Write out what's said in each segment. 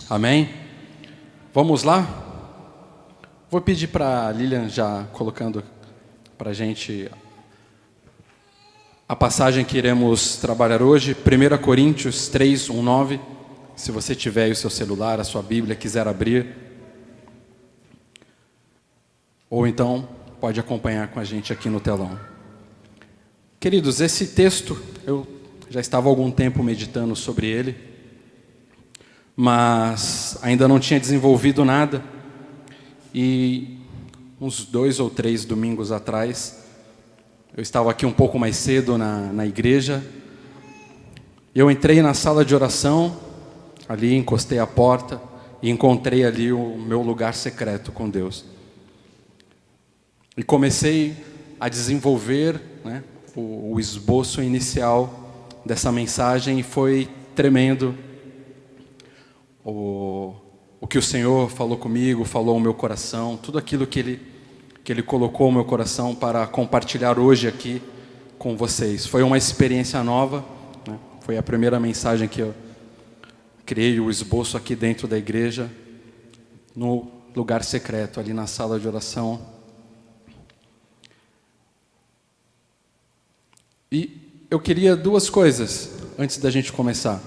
Amém? Vamos lá? Vou pedir para a Lilian já colocando para a gente a passagem que iremos trabalhar hoje, 1 Coríntios 3, 1, 9. Se você tiver aí o seu celular, a sua Bíblia, quiser abrir. Ou então, pode acompanhar com a gente aqui no telão. Queridos, esse texto, eu já estava há algum tempo meditando sobre ele, mas ainda não tinha desenvolvido nada. E uns 2 ou 3 domingos atrás, eu estava aqui um pouco mais cedo na igreja. Eu entrei na sala de oração, ali encostei a porta e encontrei ali o meu lugar secreto com Deus. E comecei a desenvolver, o esboço inicial dessa mensagem, e foi tremendo o que o Senhor falou comigo, falou ao meu coração, tudo aquilo que Ele colocou ao meu coração para compartilhar hoje aqui com vocês. Foi uma experiência nova, Foi a primeira mensagem que eu criei, o esboço aqui dentro da igreja, no lugar secreto, ali na sala de oração. E eu queria 2 coisas antes da gente começar.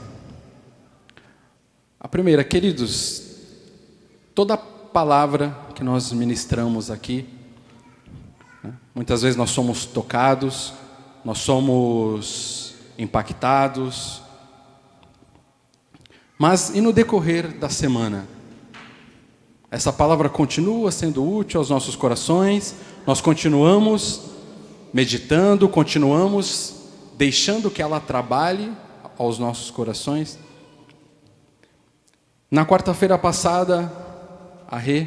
A primeira, queridos, toda palavra que nós ministramos aqui, muitas vezes nós somos tocados, nós somos impactados, mas e no decorrer da semana? Essa palavra continua sendo útil aos nossos corações, nós continuamos meditando, continuamos deixando que ela trabalhe aos nossos corações. Na quarta-feira passada, a Rê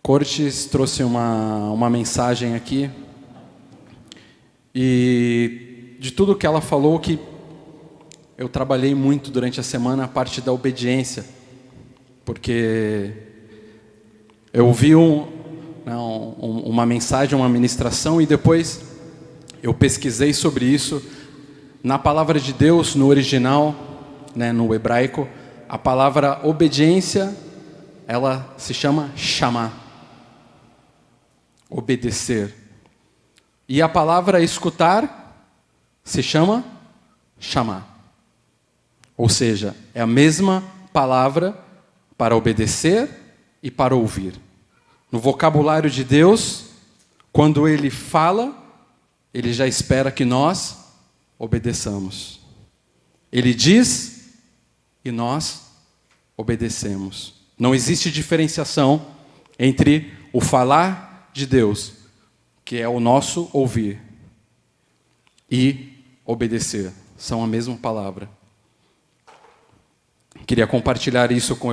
Cortes trouxe uma mensagem aqui, e de tudo que ela falou, que eu trabalhei muito durante a semana, a parte da obediência, porque eu ouvi uma mensagem, uma ministração, e depois eu pesquisei sobre isso. Na palavra de Deus, no original, no hebraico, a palavra obediência, ela se chama chamar, obedecer. E a palavra escutar se chama chamar. Ou seja, é a mesma palavra para obedecer e para ouvir. No vocabulário de Deus, quando Ele fala, Ele já espera que nós obedeçamos. Ele diz e nós obedecemos. Não existe diferenciação entre o falar de Deus, que é o nosso ouvir, e obedecer. São a mesma palavra. Queria compartilhar isso com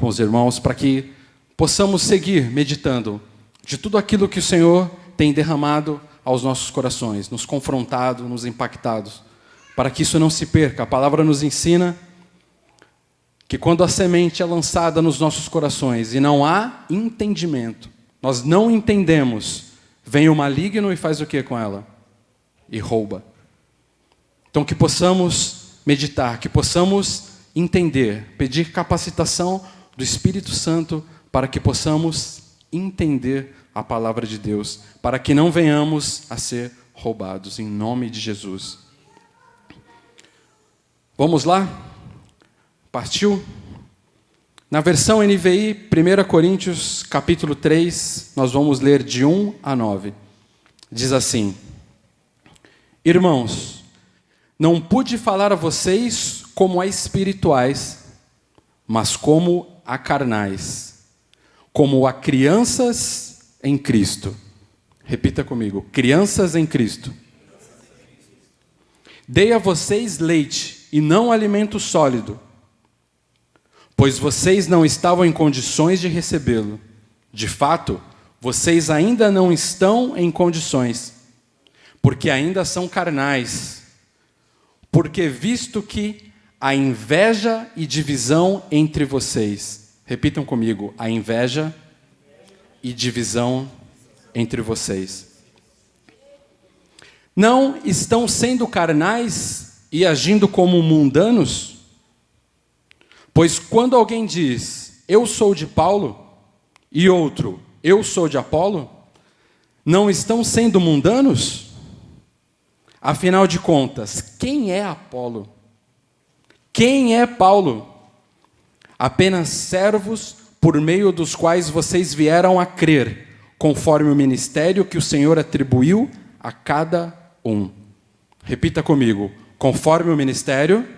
os irmãos, para que possamos seguir meditando de tudo aquilo que o Senhor tem derramado aos nossos corações, nos confrontado, nos impactado, para que isso não se perca. A palavra nos ensina que quando a semente é lançada nos nossos corações e não há entendimento, nós não entendemos, vem o maligno e faz o que com ela? E rouba. Então que possamos meditar, que possamos entender, pedir capacitação do Espírito Santo para que possamos entender a palavra de Deus, para que não venhamos a ser roubados, em nome de Jesus. Vamos lá? Partiu? Na versão NVI, 1 Coríntios capítulo 3, nós vamos ler de 1 a 9. Diz assim: Irmãos, não pude falar a vocês como a espirituais, mas como a carnais, como a crianças em Cristo. Repita comigo: crianças em Cristo. Dei a vocês leite e não alimento sólido, pois vocês não estavam em condições de recebê-lo. De fato, vocês ainda não estão em condições, porque ainda são carnais. Porque visto que há inveja e divisão entre vocês. Repitam comigo: a inveja e divisão entre vocês. Não estão sendo carnais e agindo como mundanos? Pois quando alguém diz, eu sou de Paulo, e outro, eu sou de Apolo, não estão sendo mundanos? Afinal de contas, quem é Apolo? Quem é Paulo? Apenas servos por meio dos quais vocês vieram a crer, conforme o ministério que o Senhor atribuiu a cada um. Repita comigo, conforme o ministério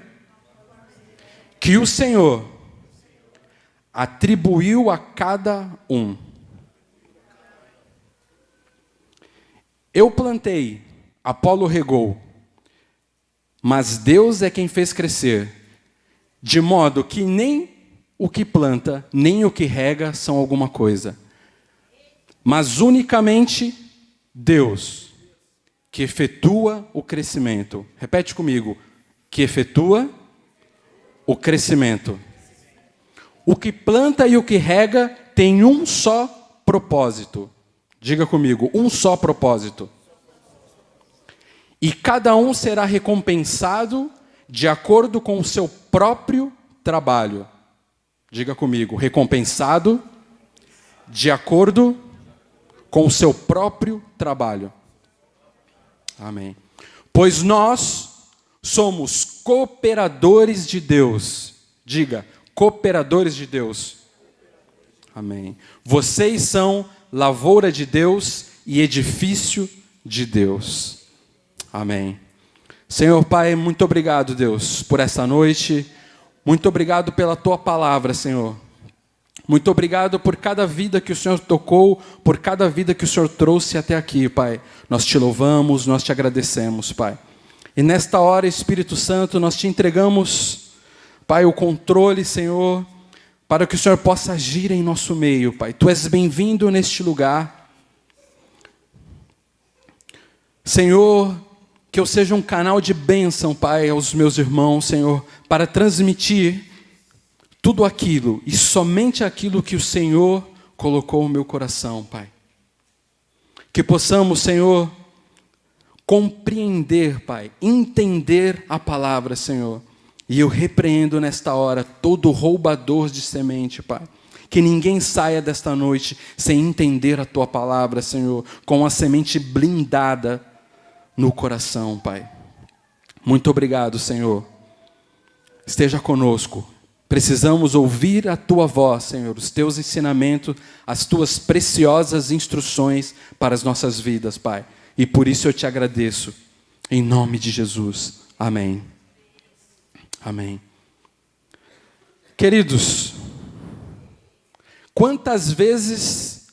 que o Senhor atribuiu a cada um. Eu plantei, Apolo regou, mas Deus é quem fez crescer, de modo que nem o que planta, nem o que rega são alguma coisa, mas unicamente Deus, que efetua o crescimento. Repete comigo, que efetua o crescimento. O que planta e o que rega tem um só propósito. Diga comigo, um só propósito. E cada um será recompensado de acordo com o seu próprio trabalho. Diga comigo, recompensado de acordo com o seu próprio trabalho. Amém. Pois nós somos cooperadores de Deus. Diga, cooperadores de Deus. Amém. Vocês são lavoura de Deus e edifício de Deus. Amém. Senhor Pai, muito obrigado, Deus, por essa noite. Muito obrigado pela Tua palavra, Senhor. Muito obrigado por cada vida que o Senhor tocou, por cada vida que o Senhor trouxe até aqui, Pai. Nós te louvamos, nós te agradecemos, Pai. E nesta hora, Espírito Santo, nós te entregamos, Pai, o controle, Senhor, para que o Senhor possa agir em nosso meio, Pai. Tu és bem-vindo neste lugar. Senhor, que eu seja um canal de bênção, Pai, aos meus irmãos, Senhor, para transmitir tudo aquilo e somente aquilo que o Senhor colocou no meu coração, Pai. Que possamos, Senhor, compreender, Pai, entender a palavra, Senhor. E eu repreendo nesta hora todo roubador de semente, Pai. Que ninguém saia desta noite sem entender a Tua palavra, Senhor, com a semente blindada no coração, Pai. Muito obrigado, Senhor. Esteja conosco. Precisamos ouvir a Tua voz, Senhor, os Teus ensinamentos, as Tuas preciosas instruções para as nossas vidas, Pai. E por isso eu te agradeço. Em nome de Jesus. Amém. Amém. Queridos, quantas vezes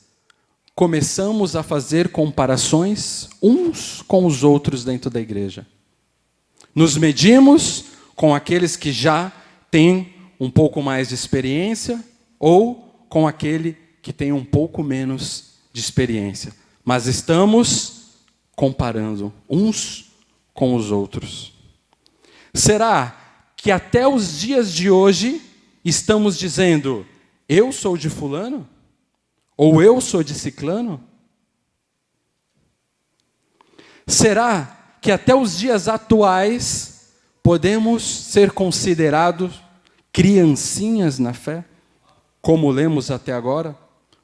começamos a fazer comparações uns com os outros dentro da igreja? Nos medimos com aqueles que já têm um pouco mais de experiência ou com aquele que tem um pouco menos de experiência. Mas estamos comparando uns com os outros. Será que até os dias de hoje estamos dizendo, eu sou de fulano? Ou eu sou de ciclano? Será que até os dias atuais podemos ser considerados criancinhas na fé, como lemos até agora?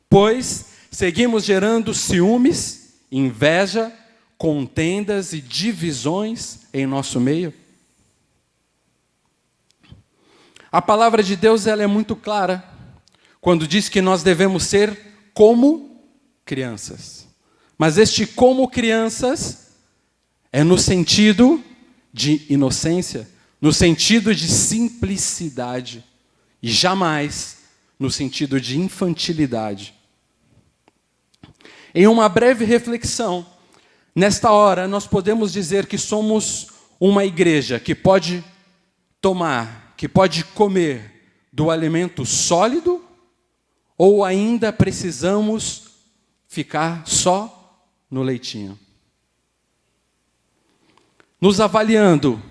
Pois seguimos gerando ciúmes, inveja, contendas e divisões em nosso meio? A palavra de Deus, ela é muito clara quando diz que nós devemos ser como crianças. Mas este como crianças é no sentido de inocência, no sentido de simplicidade e jamais no sentido de infantilidade. Em uma breve reflexão, nesta hora nós podemos dizer que somos uma igreja que pode tomar, que pode comer do alimento sólido, ou ainda precisamos ficar só no leitinho. Nos avaliando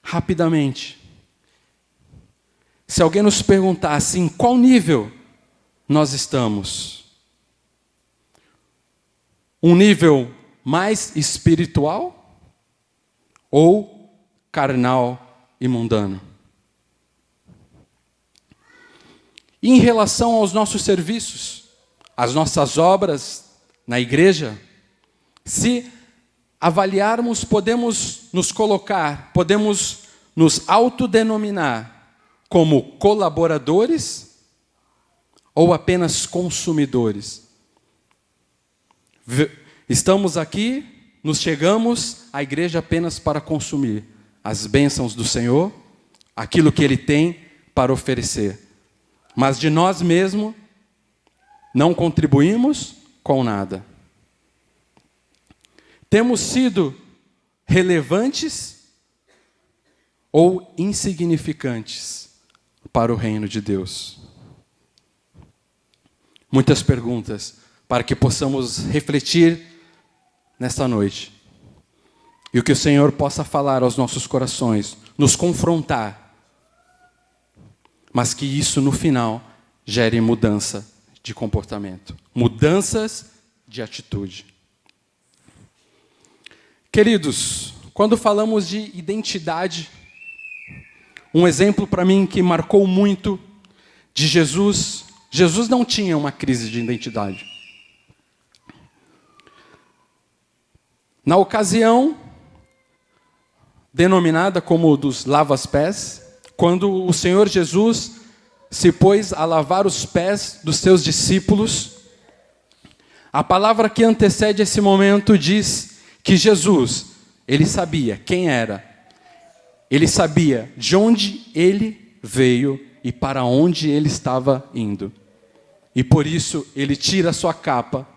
rapidamente, se alguém nos perguntasse em qual nível nós estamos, um nível mais espiritual ou carnal e mundano? E em relação aos nossos serviços, às nossas obras na igreja, se avaliarmos, podemos nos colocar, podemos nos autodenominar como colaboradores ou apenas consumidores. Estamos aqui, nos chegamos à igreja apenas para consumir as bênçãos do Senhor, aquilo que Ele tem para oferecer. Mas de nós mesmos não contribuímos com nada. Temos sido relevantes ou insignificantes para o reino de Deus? Muitas perguntas para que possamos refletir nesta noite. E o que o Senhor possa falar aos nossos corações, nos confrontar, mas que isso no final gere mudança de comportamento, mudanças de atitude. Queridos, quando falamos de identidade, um exemplo para mim que marcou muito de Jesus, Jesus não tinha uma crise de identidade. Na ocasião, denominada como dos lava-pés, quando o Senhor Jesus se pôs a lavar os pés dos seus discípulos, a palavra que antecede esse momento diz que Jesus, ele sabia quem era, ele sabia de onde ele veio e para onde ele estava indo. E por isso ele tira a sua capa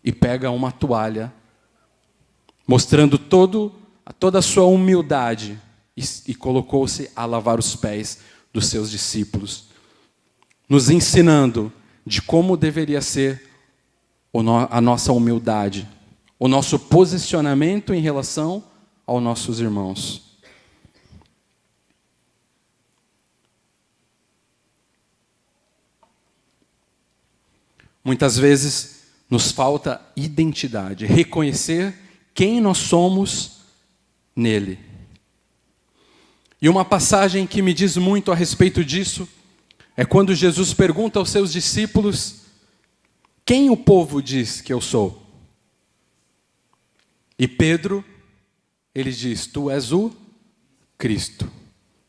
e pega uma toalha, mostrando toda a sua humildade, e colocou-se a lavar os pés dos seus discípulos, nos ensinando de como deveria ser a nossa humildade, o nosso posicionamento em relação aos nossos irmãos. Muitas vezes nos falta identidade, reconhecer quem nós somos nele. E uma passagem que me diz muito a respeito disso é quando Jesus pergunta aos seus discípulos: quem o povo diz que eu sou? E Pedro, ele diz: tu és o Cristo,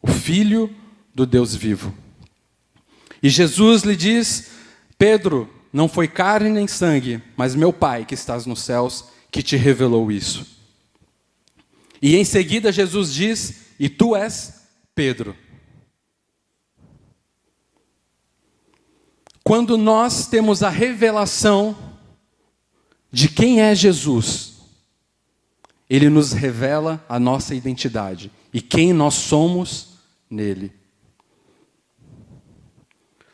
o Filho do Deus vivo. E Jesus lhe diz: Pedro, não foi carne nem sangue, mas meu Pai que estás nos céus, que te revelou isso. E em seguida Jesus diz: e tu és Pedro. Quando nós temos a revelação de quem é Jesus, Ele nos revela a nossa identidade e quem nós somos nele.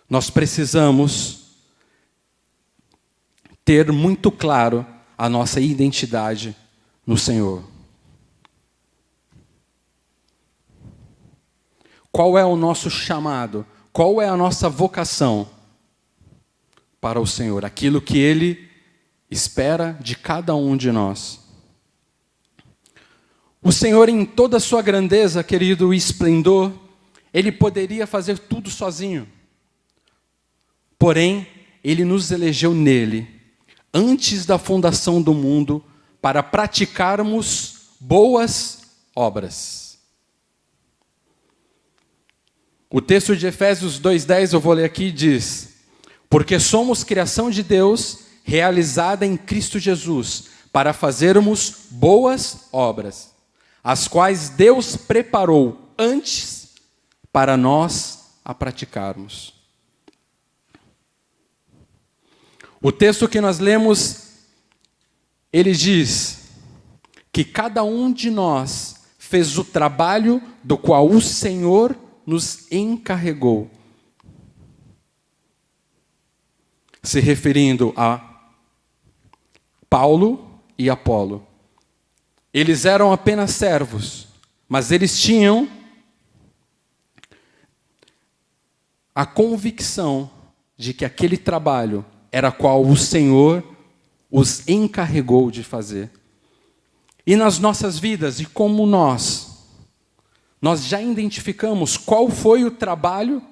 Nós precisamos ter muito claro a nossa identidade no Senhor. Qual é o nosso chamado? Qual é a nossa vocação para o Senhor? Aquilo que Ele espera de cada um de nós. O Senhor, em toda a sua grandeza, querido, e esplendor, Ele poderia fazer tudo sozinho. Porém, Ele nos elegeu nele, antes da fundação do mundo, para praticarmos boas obras. O texto de Efésios 2:10, eu vou ler aqui, diz: porque somos criação de Deus, realizada em Cristo Jesus, para fazermos boas obras, as quais Deus preparou antes para nós a praticarmos. O texto que nós lemos, ele diz que cada um de nós fez o trabalho do qual o Senhor nos encarregou. Se referindo a Paulo e Apolo. Eles eram apenas servos, mas eles tinham a convicção de que aquele trabalho era qual o Senhor os encarregou de fazer. E nas nossas vidas, e como nós já identificamos qual foi o trabalho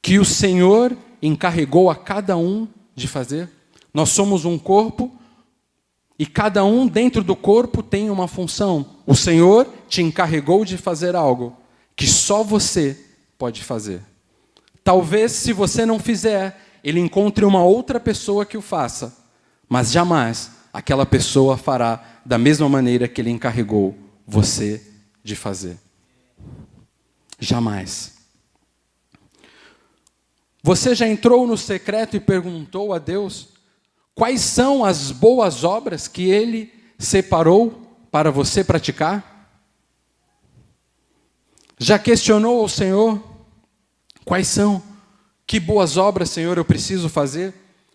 que o Senhor encarregou a cada um de fazer. Nós somos um corpo e cada um dentro do corpo tem uma função. O Senhor te encarregou de fazer algo que só você pode fazer. Talvez, se você não fizer, Ele encontre uma outra pessoa que o faça, mas jamais aquela pessoa fará da mesma maneira que Ele encarregou você de fazer. Jamais. Você já entrou no secreto e perguntou a Deus quais são as boas obras que Ele separou para você praticar? Já questionou ao Senhor quais são? Que boas obras, Senhor, eu preciso fazer?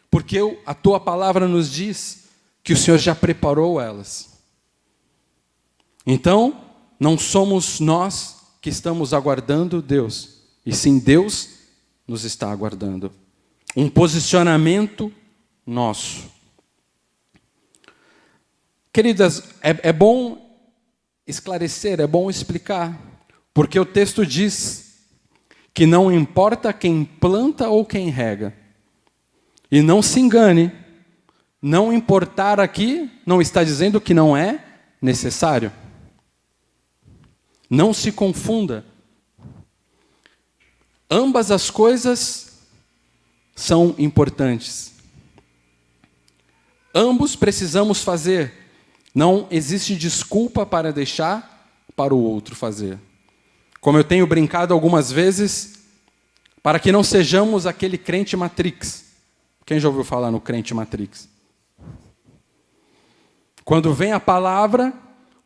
Porque a Tua palavra nos diz que o Senhor já preparou elas. Então, não somos nós que estamos aguardando Deus, e sim Deus nos está aguardando. Um posicionamento nosso. Queridas, é bom esclarecer, é bom explicar, porque o texto diz que não importa quem planta ou quem rega. E não se engane, não importar aqui não está dizendo que não é necessário. Não se confunda. Ambas as coisas são importantes. Ambos precisamos fazer. Não existe desculpa para deixar para o outro fazer. Como eu tenho brincado algumas vezes, para que não sejamos aquele crente Matrix. Quem já ouviu falar no crente Matrix? Quando vem a palavra,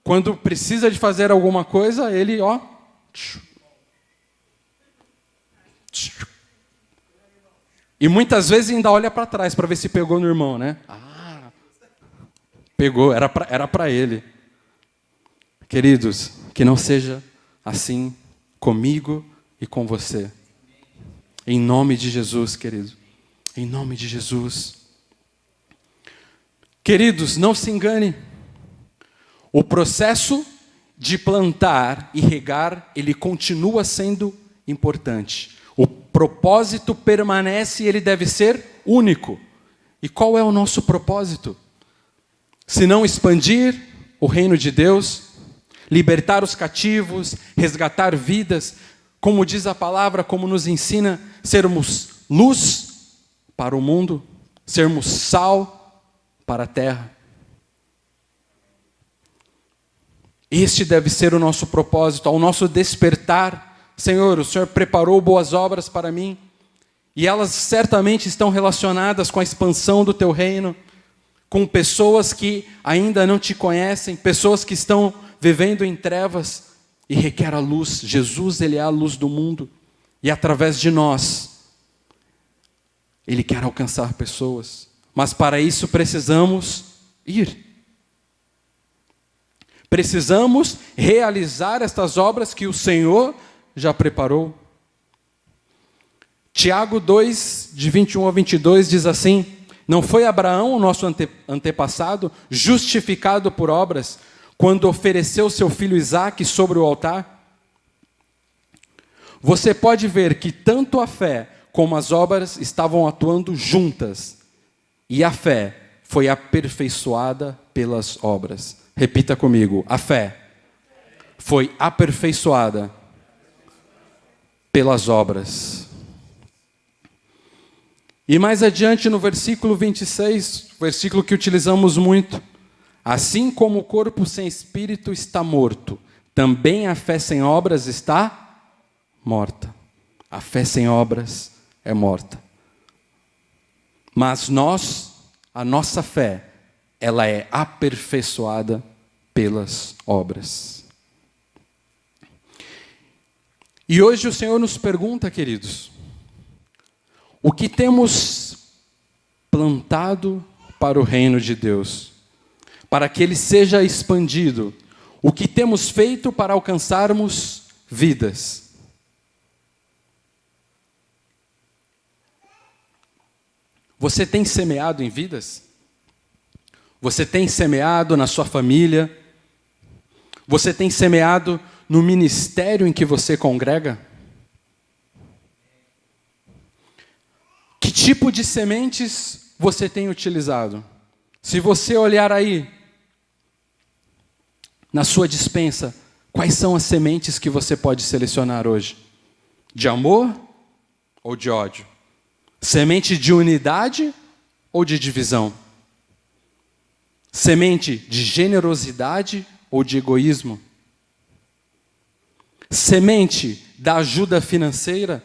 quando precisa de fazer alguma coisa, ele, E muitas vezes ainda olha para trás para ver se pegou no irmão, né? Pegou, era para ele. Queridos, que não seja assim comigo e com você. Em nome de Jesus, querido. Em nome de Jesus. Queridos, não se engane. O processo de plantar e regar, ele continua sendo importante. O propósito permanece e ele deve ser único. E qual é o nosso propósito? Se não expandir o reino de Deus, libertar os cativos, resgatar vidas, como diz a palavra, como nos ensina, sermos luz para o mundo, sermos sal para a terra. Este deve ser o nosso propósito, ao nosso despertar. Senhor, o Senhor preparou boas obras para mim, e elas certamente estão relacionadas com a expansão do Teu reino, com pessoas que ainda não Te conhecem, pessoas que estão vivendo em trevas e requer a luz. Jesus, Ele é a luz do mundo, e através de nós, Ele quer alcançar pessoas, mas para isso precisamos ir. Precisamos realizar estas obras que o Senhor já preparou. Tiago 2, de 21 a 22, diz assim: não foi Abraão, o nosso antepassado, justificado por obras, quando ofereceu seu filho Isaque sobre o altar? Você pode ver que tanto a fé como as obras estavam atuando juntas, e a fé foi aperfeiçoada pelas obras. Repita comigo: a fé foi aperfeiçoada pelas obras. E mais adiante no versículo 26, versículo que utilizamos muito: assim como o corpo sem espírito está morto, também a fé sem obras está morta. A fé sem obras é morta. Mas a nossa fé, ela é aperfeiçoada pelas obras. E hoje o Senhor nos pergunta, queridos, o que temos plantado para o reino de Deus, para que ele seja expandido? O que temos feito para alcançarmos vidas? Você tem semeado em vidas? Você tem semeado na sua família? Você tem semeado no ministério em que você congrega? tipo de sementes você tem utilizado? Se você olhar aí na sua despensa, quais são as sementes que você pode selecionar hoje? De amor ou de ódio? Semente de unidade ou de divisão? Semente de generosidade ou de egoísmo? Semente da ajuda financeira?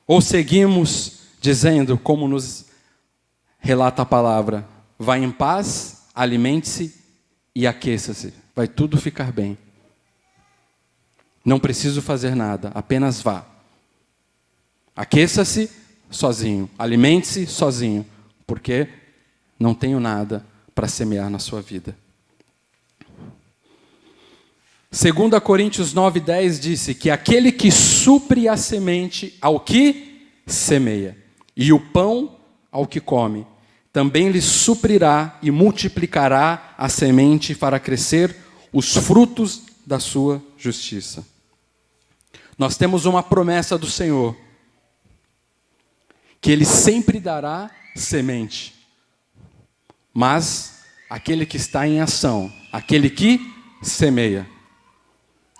Ou seguimos dizendo, como nos relata a palavra, vá em paz, alimente-se e aqueça-se. Vai tudo ficar bem. Não preciso fazer nada, apenas vá. Aqueça-se sozinho, alimente-se sozinho, porque não tenho nada para semear na sua vida. 2 Coríntios 9:10 disse que aquele que supre a semente ao que semeia, e o pão ao que come, também lhe suprirá e multiplicará a semente para crescer os frutos da sua justiça. Nós temos uma promessa do Senhor, que Ele sempre dará semente, mas aquele que está em ação, aquele que semeia,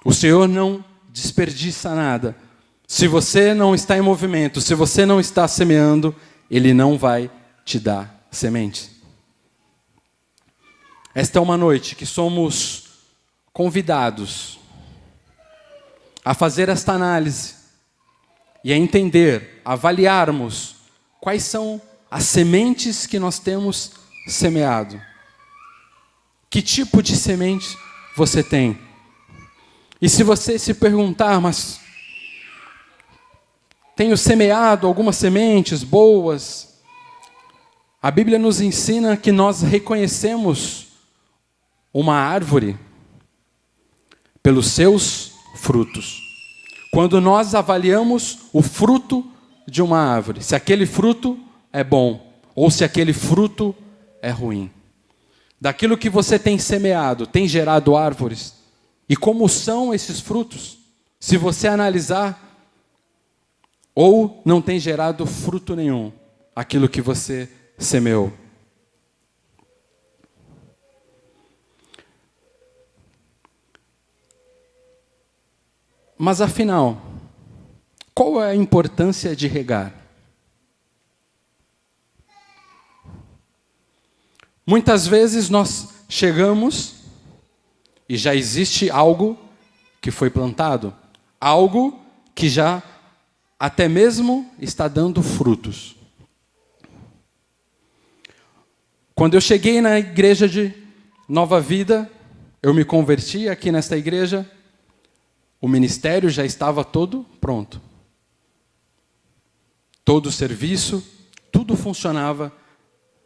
o Senhor não desperdiça nada. Se você não está em movimento, se você não está semeando, Ele não vai te dar semente. Esta é uma noite que somos convidados a fazer esta análise e a entender, a avaliarmos quais são as sementes que nós temos semeado. Que tipo de semente você tem? E se você se perguntar, mas tenho semeado algumas sementes boas, a Bíblia nos ensina que nós reconhecemos uma árvore pelos seus frutos. Quando nós avaliamos o fruto de uma árvore, se aquele fruto é bom ou se aquele fruto é ruim. Daquilo que você tem semeado, tem gerado árvores. E como são esses frutos? Se você analisar, ou não tem gerado fruto nenhum, aquilo que você semeou. Mas afinal, qual é a importância de regar? Muitas vezes nós chegamos e já existe algo que foi plantado, algo que já até mesmo está dando frutos. Quando eu cheguei na igreja de Nova Vida, eu me converti aqui nesta igreja, o ministério já estava todo pronto. Todo o serviço, tudo funcionava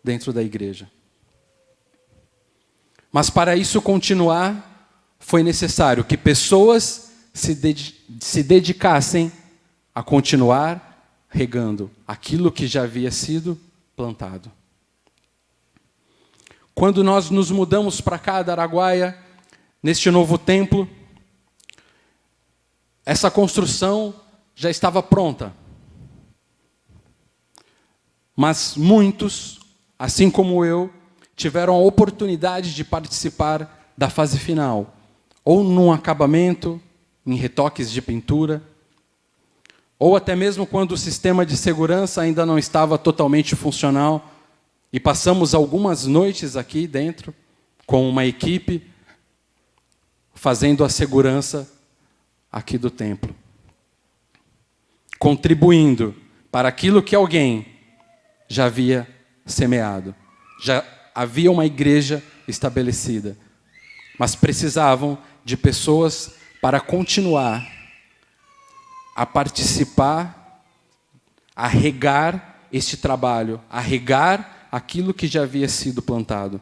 dentro da igreja. Mas para isso continuar, foi necessário que pessoas se dedicassem a continuar regando aquilo que já havia sido plantado. Quando nós nos mudamos para cá, da Araguaia, neste novo templo, essa construção já estava pronta. Mas muitos, assim como eu, tiveram a oportunidade de participar da fase final, ou num acabamento, em retoques de pintura, ou até mesmo quando o sistema de segurança ainda não estava totalmente funcional, e passamos algumas noites aqui dentro, com uma equipe, fazendo a segurança aqui do templo. Contribuindo para aquilo que alguém já havia semeado. Já havia uma igreja estabelecida, mas precisavam de pessoas para continuar a participar, a regar este trabalho, a regar aquilo que já havia sido plantado.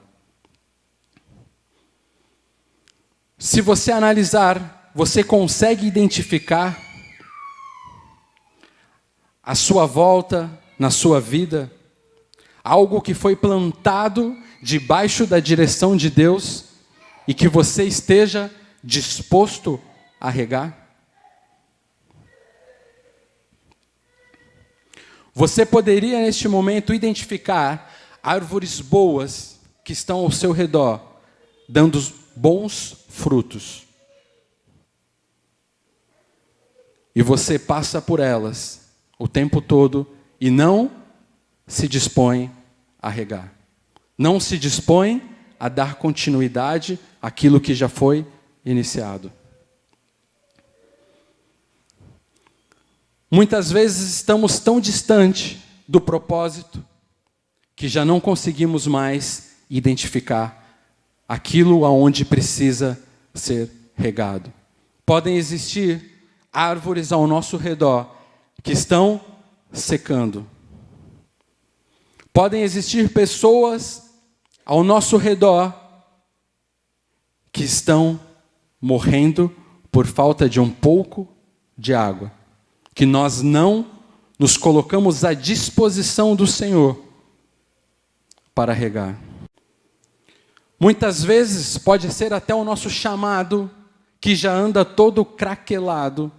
Se você analisar, você consegue identificar à sua volta, na sua vida, algo que foi plantado debaixo da direção de Deus e que você esteja disposto a regar? Você poderia, neste momento, identificar árvores boas que estão ao seu redor, dando bons frutos. E você passa por elas o tempo todo e não se dispõe a regar. Não se dispõe a dar continuidade àquilo que já foi iniciado. Muitas vezes estamos tão distante do propósito que já não conseguimos mais identificar aquilo aonde precisa ser regado. Podem existir árvores ao nosso redor que estão secando. Podem existir pessoas ao nosso redor que estão morrendo por falta de um pouco de água, que nós não nos colocamos à disposição do Senhor para regar. Muitas vezes pode ser até o nosso chamado que já anda todo craquelado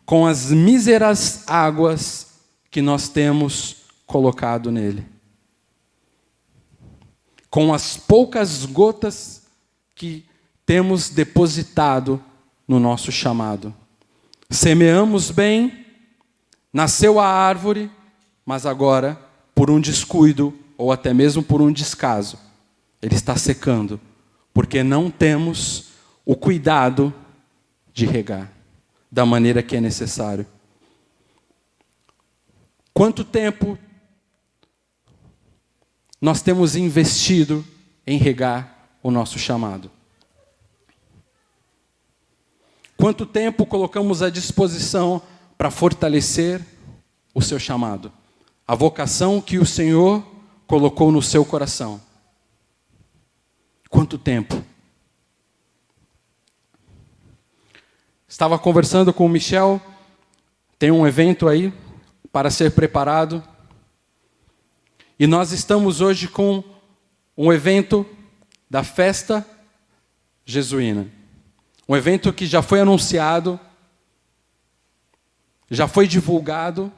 com as míseras águas que nós temos colocado nele. Com as poucas gotas que temos depositado no nosso chamado. Semeamos bem, nasceu a árvore, mas agora, por um descuido, ou até mesmo por um descaso, ele está secando, porque não temos o cuidado de regar da maneira que é necessário. Quanto tempo nós temos investido em regar o nosso chamado? Quanto tempo colocamos à disposição para fortalecer o seu chamado? A vocação que o Senhor colocou no seu coração. Quanto tempo? Estava conversando com o Michel, tem um evento aí para ser preparado. E nós estamos hoje com um evento da festa jesuína. Um evento que já foi anunciado, já foi divulgado,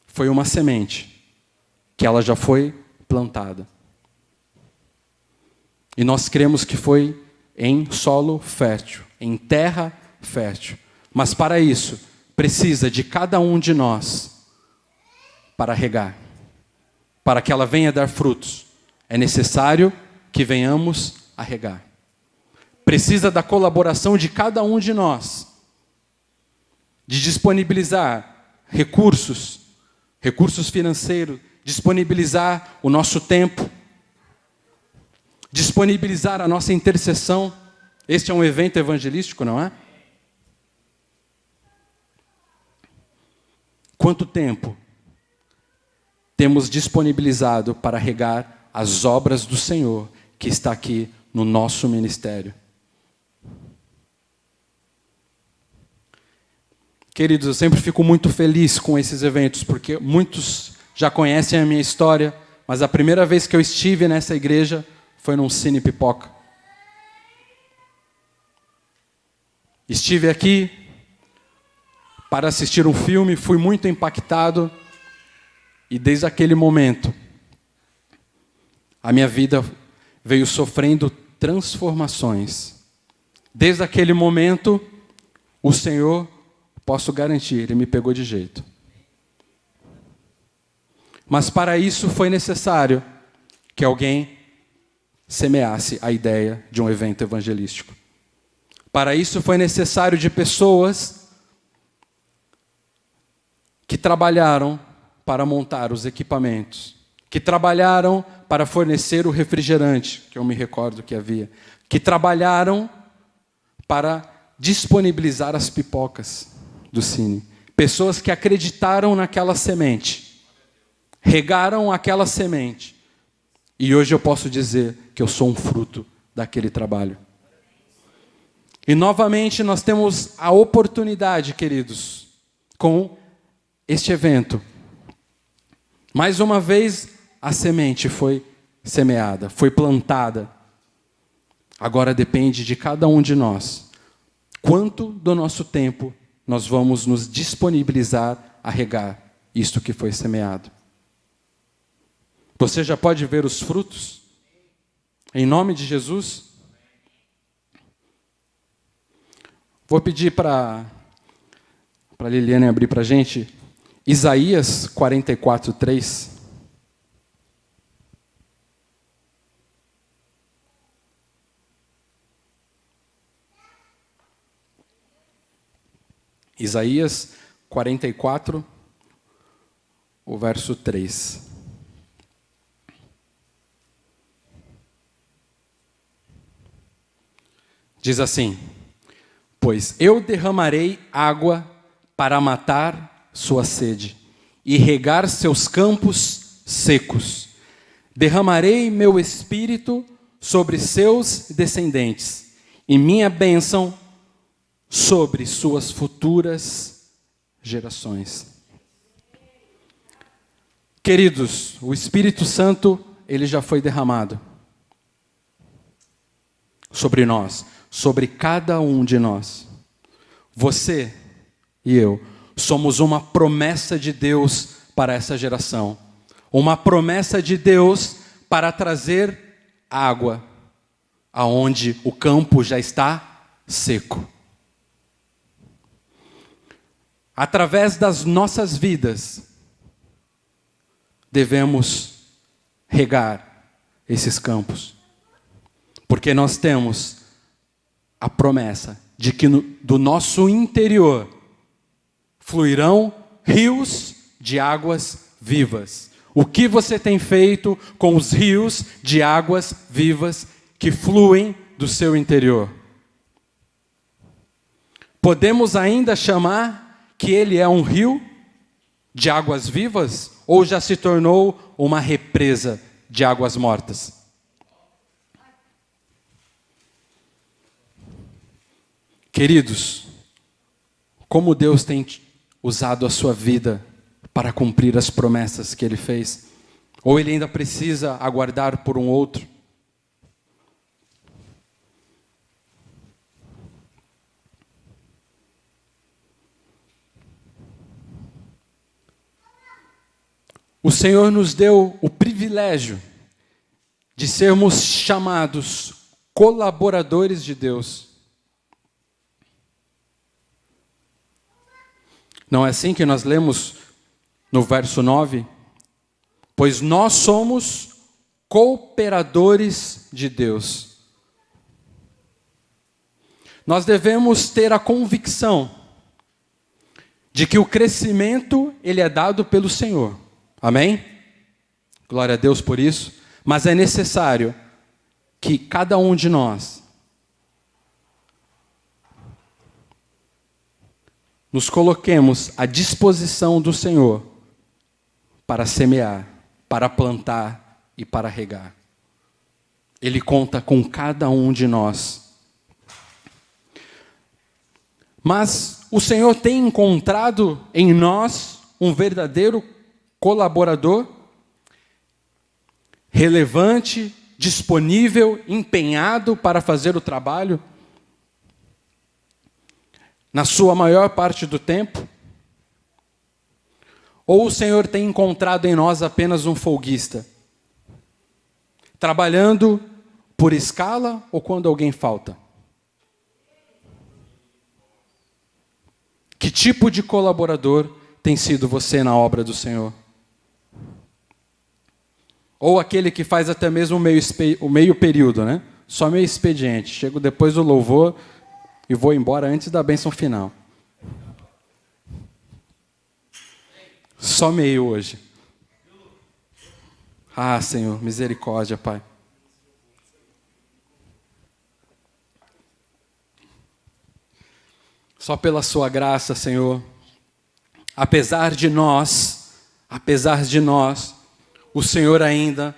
foi uma semente, que ela já foi plantada. E nós cremos que foi em solo fértil, em terra fértil. Mas para isso, precisa de cada um de nós para regar. Para que ela venha dar frutos, é necessário que venhamos a regar. Precisa da colaboração de cada um de nós, de disponibilizar recursos financeiros, disponibilizar o nosso tempo, disponibilizar a nossa intercessão. Este é um evento evangelístico, não é? Quanto tempo temos disponibilizado para regar as obras do Senhor que está aqui no nosso ministério? Queridos, eu sempre fico muito feliz com esses eventos, porque muitos já conhecem a minha história, mas a primeira vez que eu estive nessa igreja foi num Cine Pipoca. Estive aqui para assistir um filme, fui muito impactado, e desde aquele momento, a minha vida veio sofrendo transformações. Desde aquele momento, o Senhor, posso garantir, Ele me pegou de jeito. Mas para isso foi necessário que alguém semeasse a ideia de um evento evangelístico. Para isso foi necessário de pessoas que trabalharam para montar os equipamentos, que trabalharam para fornecer o refrigerante, que eu me recordo que havia, que trabalharam para disponibilizar as pipocas do Cine. Pessoas que acreditaram naquela semente, regaram aquela semente, e hoje eu posso dizer que eu sou um fruto daquele trabalho. E novamente nós temos a oportunidade, queridos, com este evento. Mais uma vez, a semente foi semeada, foi plantada. Agora depende de cada um de nós. Quanto do nosso tempo nós vamos nos disponibilizar a regar isto que foi semeado. Você já pode ver os frutos? Em nome de Jesus? Vou pedir para a Liliane abrir para a gente Isaías 44:3. Isaías 44, o verso 3. Diz assim: pois eu derramarei água para matar sua sede e regar seus campos secos. Derramarei meu espírito sobre seus descendentes e minha bênção sobre suas futuras gerações. Queridos, o Espírito Santo, ele já foi derramado sobre nós, sobre cada um de nós. Você e eu somos uma promessa de Deus para essa geração. Uma promessa de Deus para trazer água aonde o campo já está seco. Através das nossas vidas, devemos regar esses campos. Porque nós temos a promessa de que do nosso interior fluirão rios de águas vivas. O que você tem feito com os rios de águas vivas que fluem do seu interior? Podemos ainda chamar que ele é um rio de águas vivas ou já se tornou uma represa de águas mortas? Queridos, como Deus tem usado a sua vida para cumprir as promessas que Ele fez? Ou Ele ainda precisa aguardar por um outro? O Senhor nos deu o privilégio de sermos chamados colaboradores de Deus. Não é assim que nós lemos no verso 9? Pois nós somos cooperadores de Deus. Nós devemos ter a convicção de que o crescimento, ele é dado pelo Senhor. Amém? Glória a Deus por isso. Mas é necessário que cada um de nós nos coloquemos à disposição do Senhor para semear, para plantar e para regar. Ele conta com cada um de nós. Mas o Senhor tem encontrado em nós um verdadeiro colaborador, relevante, disponível, empenhado para fazer o trabalho, na sua maior parte do tempo? Ou o Senhor tem encontrado em nós apenas um folguista, trabalhando por escala ou quando alguém falta? Que tipo de colaborador tem sido você na obra do Senhor? Ou aquele que faz até mesmo o meio período, né? Só meio expediente. Chego depois do louvor e vou embora antes da bênção final. Só meio hoje. Ah, Senhor, misericórdia, Pai. Só pela sua graça, Senhor. Apesar de nós, o Senhor ainda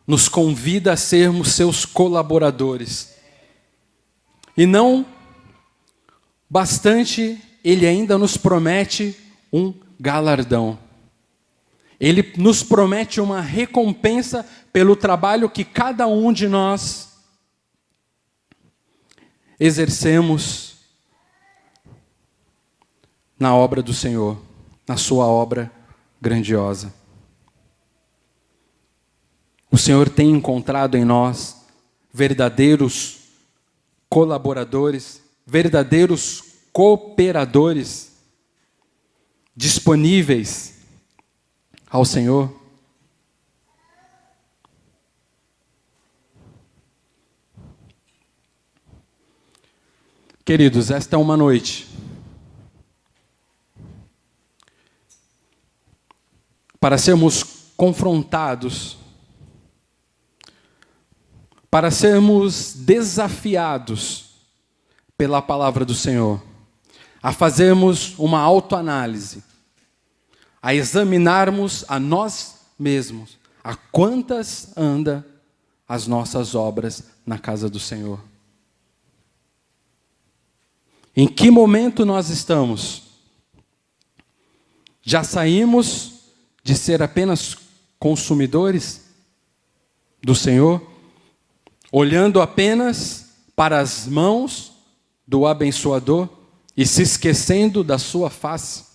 nos convida a sermos seus colaboradores. E não bastante, Ele ainda nos promete um galardão. Ele nos promete uma recompensa pelo trabalho que cada um de nós exercemos na obra do Senhor, na sua obra grandiosa. O Senhor tem encontrado em nós verdadeiros colaboradores, verdadeiros cooperadores, disponíveis ao Senhor. Queridos, esta é uma noite para sermos confrontados, para sermos desafiados pela palavra do Senhor, a fazermos uma autoanálise, a examinarmos a nós mesmos, a quantas anda as nossas obras na casa do Senhor. Em que momento nós estamos? Já saímos de ser apenas consumidores do Senhor, olhando apenas para as mãos do abençoador e se esquecendo da sua face?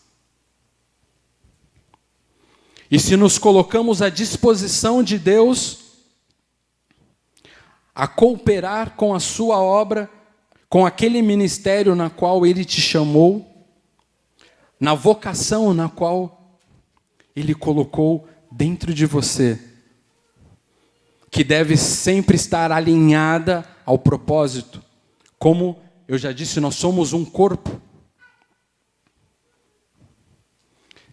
E se nos colocamos à disposição de Deus a cooperar com a sua obra, com aquele ministério na qual Ele te chamou, na vocação na qual Ele colocou dentro de você, que deve sempre estar alinhada ao propósito. Como eu já disse, nós somos um corpo.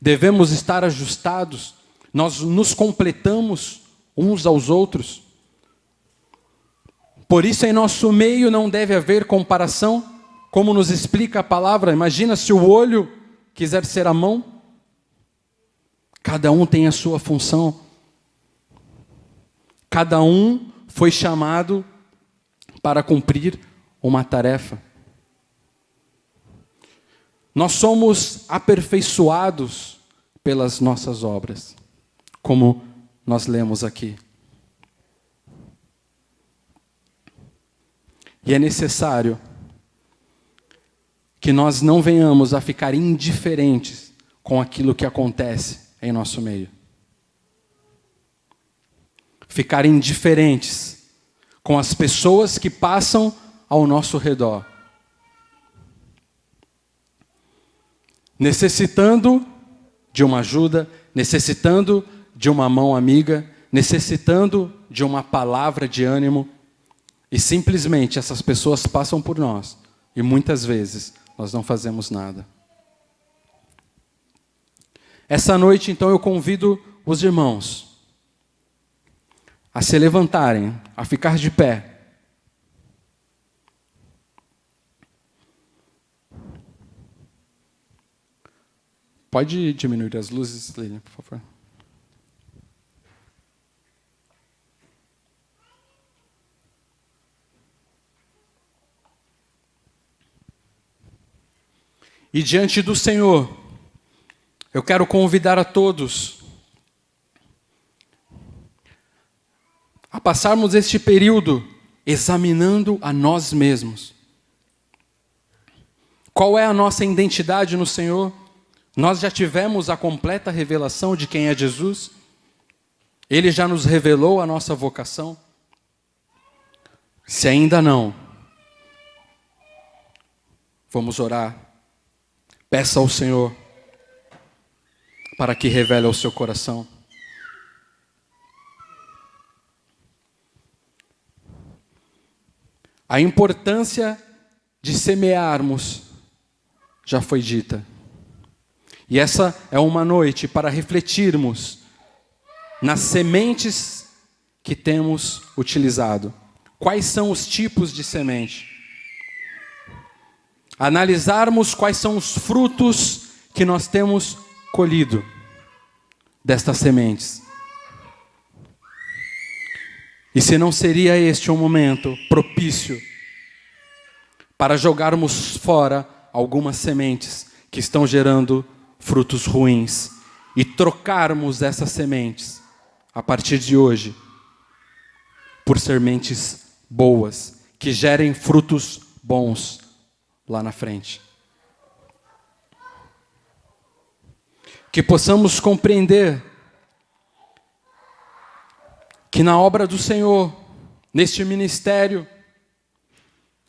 Devemos estar ajustados, nós nos completamos uns aos outros. Por isso, em nosso meio não deve haver comparação, como nos explica a palavra. Imagina se o olho quiser ser a mão. Cada um tem a sua função. Cada um foi chamado para cumprir uma tarefa. Nós somos aperfeiçoados pelas nossas obras, como nós lemos aqui. E é necessário que nós não venhamos a ficar indiferentes com aquilo que acontece em nosso meio. Ficar indiferentes com as pessoas que passam ao nosso redor. Necessitando de uma ajuda, necessitando de uma mão amiga, necessitando de uma palavra de ânimo. E simplesmente essas pessoas passam por nós. E muitas vezes nós não fazemos nada. Essa noite, então, eu convido os irmãos a se levantarem, a ficar de pé. Pode diminuir as luzes, Lilian, por favor. E diante do Senhor, eu quero convidar a todos a passarmos este período examinando a nós mesmos. Qual é a nossa identidade no Senhor? Nós já tivemos a completa revelação de quem é Jesus? Ele já nos revelou a nossa vocação? Se ainda não, vamos orar. Peça ao Senhor para que revele ao seu coração. A importância de semearmos já foi dita. E essa é uma noite para refletirmos nas sementes que temos utilizado. Quais são os tipos de semente? Analisarmos quais são os frutos que nós temos colhido destas sementes. E se não seria este um momento propício para jogarmos fora algumas sementes que estão gerando frutos ruins e trocarmos essas sementes a partir de hoje por sementes boas, que gerem frutos bons lá na frente. Que possamos compreender que na obra do Senhor, neste ministério,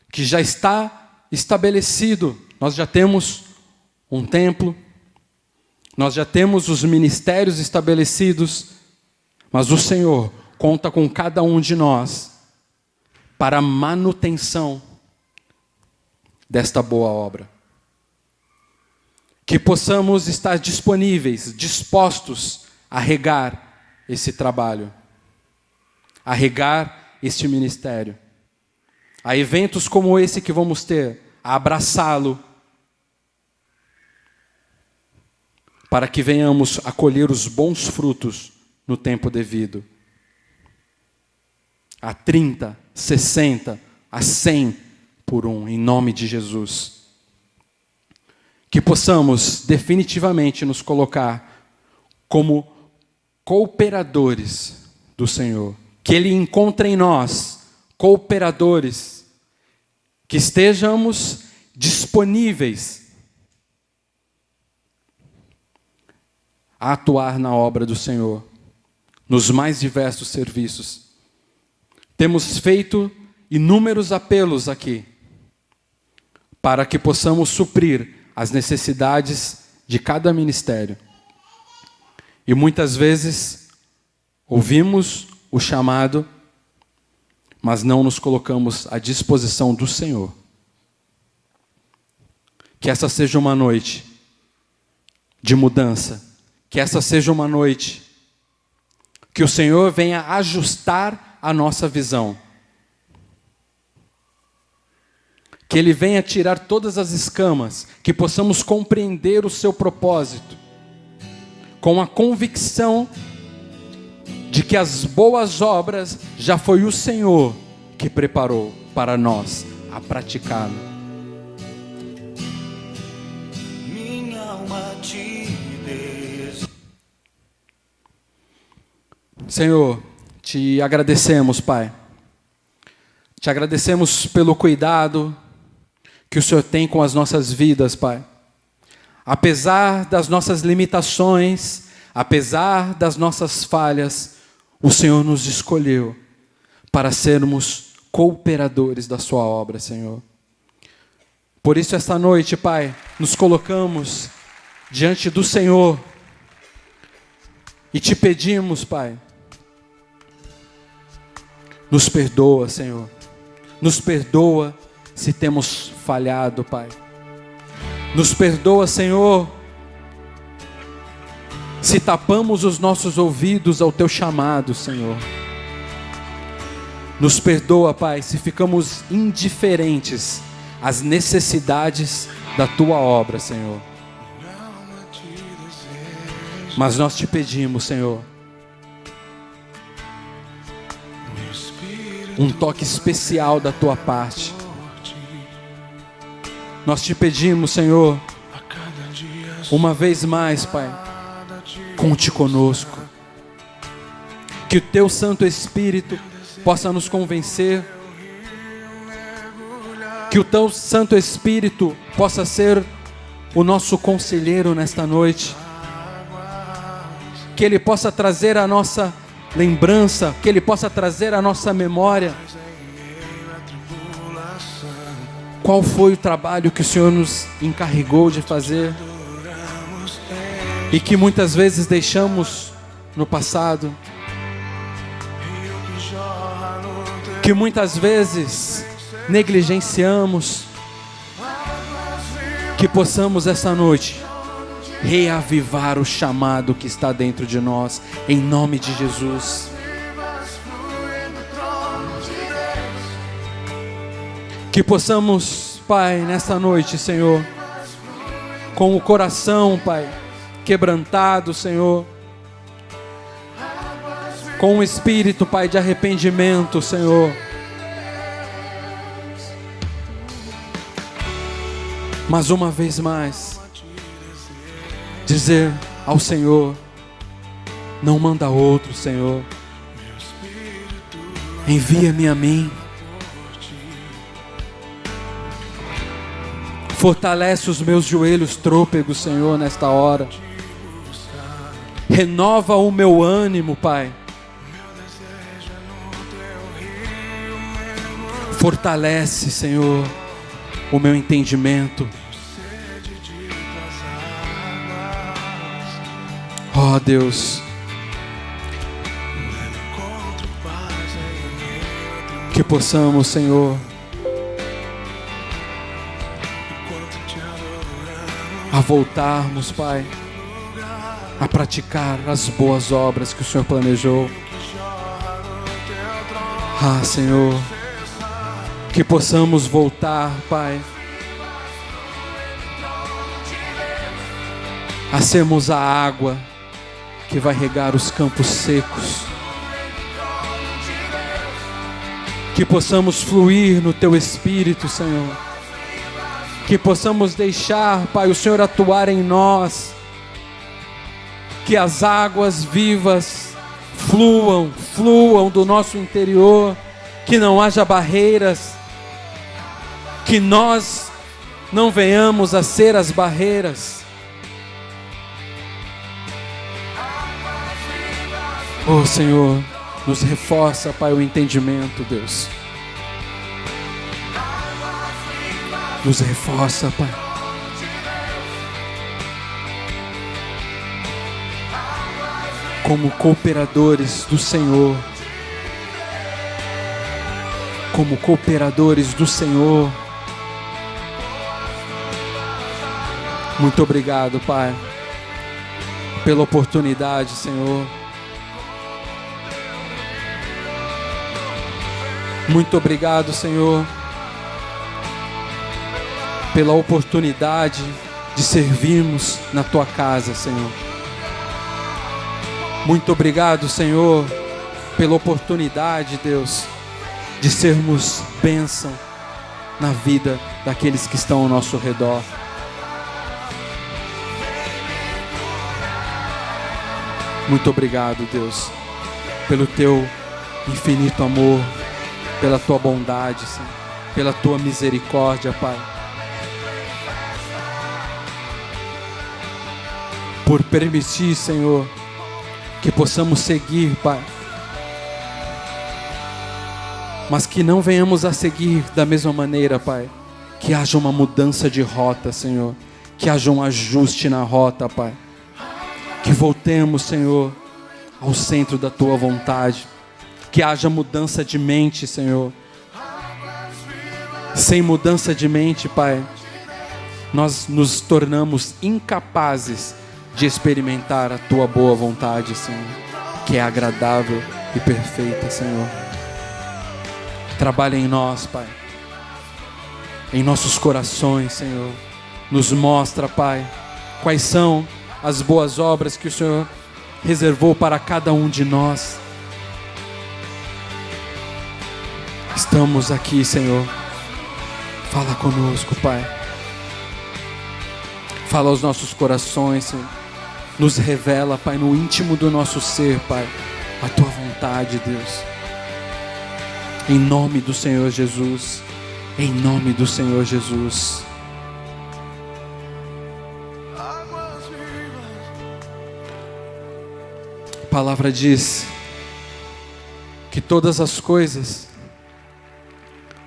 que já está estabelecido, nós já temos um templo, nós já temos os ministérios estabelecidos, mas o Senhor conta com cada um de nós para a manutenção desta boa obra. Que possamos estar disponíveis, dispostos a regar esse trabalho, a regar este ministério, a eventos como esse que vamos ter, a abraçá-lo, para que venhamos a colher os bons frutos no tempo devido. A 30, 60, a 100 por um, em nome de Jesus. Que possamos definitivamente nos colocar como cooperadores do Senhor. Que Ele encontre em nós cooperadores, que estejamos disponíveis a atuar na obra do Senhor, nos mais diversos serviços. Temos feito inúmeros apelos aqui, para que possamos suprir as necessidades de cada ministério. E muitas vezes ouvimos o chamado, mas não nos colocamos à disposição do Senhor. Que essa seja uma noite de mudança, que essa seja uma noite que o Senhor venha ajustar a nossa visão. Que Ele venha tirar todas as escamas, que possamos compreender o seu propósito, com a convicção de que as boas obras já foi o Senhor que preparou para nós a praticá-lo. Minha alma te deseja. Senhor, te agradecemos, Pai. Te agradecemos pelo cuidado que o Senhor tem com as nossas vidas, Pai. Apesar das nossas limitações, apesar das nossas falhas, o Senhor nos escolheu para sermos cooperadores da sua obra, Senhor. Por isso, esta noite, Pai, nos colocamos diante do Senhor e te pedimos, Pai, nos perdoa, Senhor. Nos perdoa se temos falhado, Pai. Nos perdoa, Senhor, se tapamos os nossos ouvidos ao Teu chamado, Senhor. Nos perdoa, Pai, se ficamos indiferentes às necessidades da Tua obra, Senhor. Mas nós te pedimos, Senhor, um toque especial da Tua parte. Nós te pedimos, Senhor, uma vez mais, Pai, conte conosco. Que o Teu Santo Espírito possa nos convencer. Que o Teu Santo Espírito possa ser o nosso conselheiro nesta noite. Que Ele possa trazer a nossa lembrança, que Ele possa trazer a nossa memória. Qual foi o trabalho que o Senhor nos encarregou de fazer e que muitas vezes deixamos no passado, que muitas vezes negligenciamos. Que possamos essa noite reavivar o chamado que está dentro de nós, em nome de Jesus. Que possamos, Pai, nesta noite, Senhor, com o coração, Pai, quebrantado, Senhor, com um espírito, Pai, de arrependimento, Senhor, mas uma vez mais, dizer ao Senhor: não manda outro, Senhor, envia-me a mim. Fortalece os meus joelhos trôpegos, Senhor, nesta hora. Renova o meu ânimo, Pai. Fortalece, Senhor, o meu entendimento. Ó Deus, que possamos, Senhor, a voltarmos, Pai, a praticar as boas obras que o Senhor planejou. Ah, Senhor, que possamos voltar, Pai, a sermos a água que vai regar os campos secos. Que possamos fluir no Teu Espírito, Senhor. Que possamos deixar, Pai, o Senhor atuar em nós. Que as águas vivas fluam do nosso interior. Que não haja barreiras. Que nós não venhamos a ser as barreiras. Oh, Senhor, nos reforça, Pai, o entendimento, Deus. Nos reforça, Pai. Como cooperadores do Senhor. Como cooperadores do Senhor. Muito obrigado, Pai, pela oportunidade, Senhor. Muito obrigado, Senhor, pela oportunidade de servirmos na Tua casa, Senhor. Muito obrigado, Senhor, pela oportunidade, Deus, de sermos bênção na vida daqueles que estão ao nosso redor. Muito obrigado, Deus, pelo Teu infinito amor, pela Tua bondade, Senhor, pela Tua misericórdia, Pai. Por permitir, Senhor, que possamos seguir, Pai, mas que não venhamos a seguir da mesma maneira, Pai. Que haja uma mudança de rota, Senhor. Que haja um ajuste na rota, Pai. Que voltemos, Senhor, ao centro da Tua vontade. Que haja mudança de mente, Senhor. Sem mudança de mente, Pai, nós nos tornamos incapazes de experimentar a Tua boa vontade, Senhor, que é agradável e perfeita, Senhor. Trabalha em nós, Pai, em nossos corações, Senhor. Nos mostra, Pai, quais são as boas obras que o Senhor reservou para cada um de nós. Estamos aqui, Senhor. Fala conosco, Pai. Fala aos nossos corações, Senhor. Nos revela, Pai, no íntimo do nosso ser, Pai, a Tua vontade, Deus. Em nome do Senhor Jesus. Em nome do Senhor Jesus. A palavra diz que todas as coisas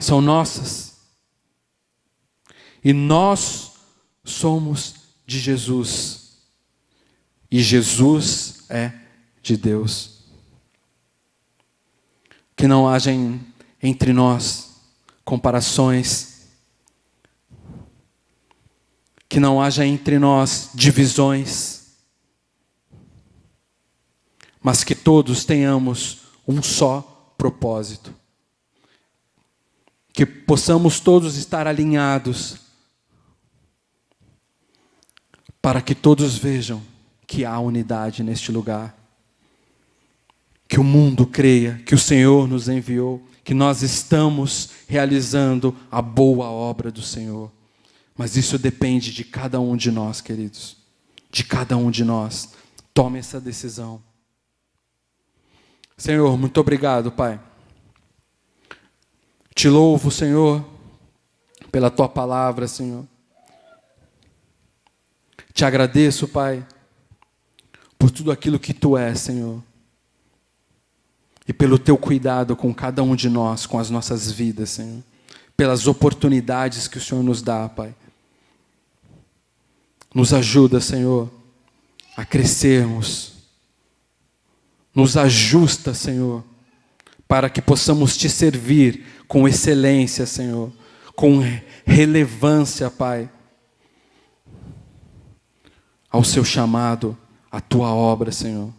são nossas e nós somos de Jesus e Jesus é de Deus. Que não haja entre nós comparações, que não haja entre nós divisões, mas que todos tenhamos um só propósito. Que possamos todos estar alinhados para que todos vejam que há unidade neste lugar. Que o mundo creia que o Senhor nos enviou, que nós estamos realizando a boa obra do Senhor. Mas isso depende de cada um de nós, queridos. De cada um de nós. Tome essa decisão. Senhor, muito obrigado, Pai. Te louvo, Senhor, pela Tua palavra, Senhor. Te agradeço, Pai, por tudo aquilo que Tu és, Senhor. E pelo Teu cuidado com cada um de nós, com as nossas vidas, Senhor. Pelas oportunidades que o Senhor nos dá, Pai. Nos ajuda, Senhor, a crescermos. Nos ajusta, Senhor, para que possamos Te servir com excelência, Senhor, com relevância, Pai, ao Seu chamado, à Tua obra, Senhor.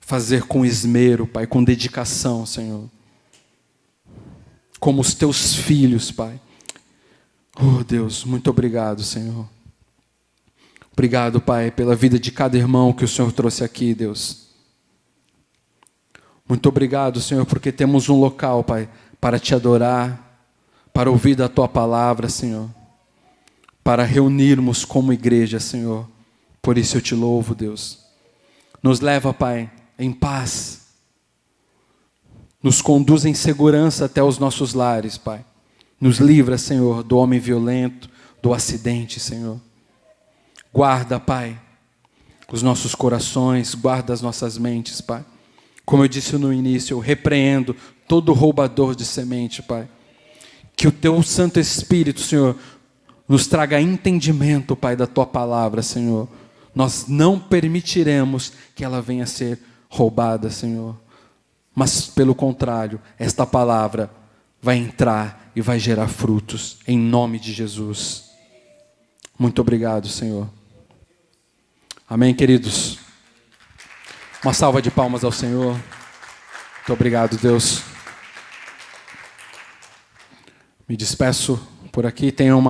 Fazer com esmero, Pai, com dedicação, Senhor. Como os Teus filhos, Pai. Oh, Deus, muito obrigado, Senhor. Obrigado, Pai, pela vida de cada irmão que o Senhor trouxe aqui, Deus. Muito obrigado, Senhor, porque temos um local, Pai, para Te adorar, para ouvir da Tua palavra, Senhor, para reunirmos como igreja, Senhor. Por isso eu Te louvo, Deus. Nos leva, Pai, em paz. Nos conduz em segurança até os nossos lares, Pai. Nos livra, Senhor, do homem violento, do acidente, Senhor. Guarda, Pai, os nossos corações, guarda as nossas mentes, Pai. Como eu disse no início, eu repreendo todo roubador de semente, Pai. Que o Teu Santo Espírito, Senhor, nos traga entendimento, Pai, da Tua palavra, Senhor. Nós não permitiremos que ela venha a ser roubada, Senhor. Mas, pelo contrário, esta palavra vai entrar e vai gerar frutos, em nome de Jesus. Muito obrigado, Senhor. Amém, queridos? Uma salva de palmas ao Senhor. Muito obrigado, Deus. Me despeço por aqui. Tenha uma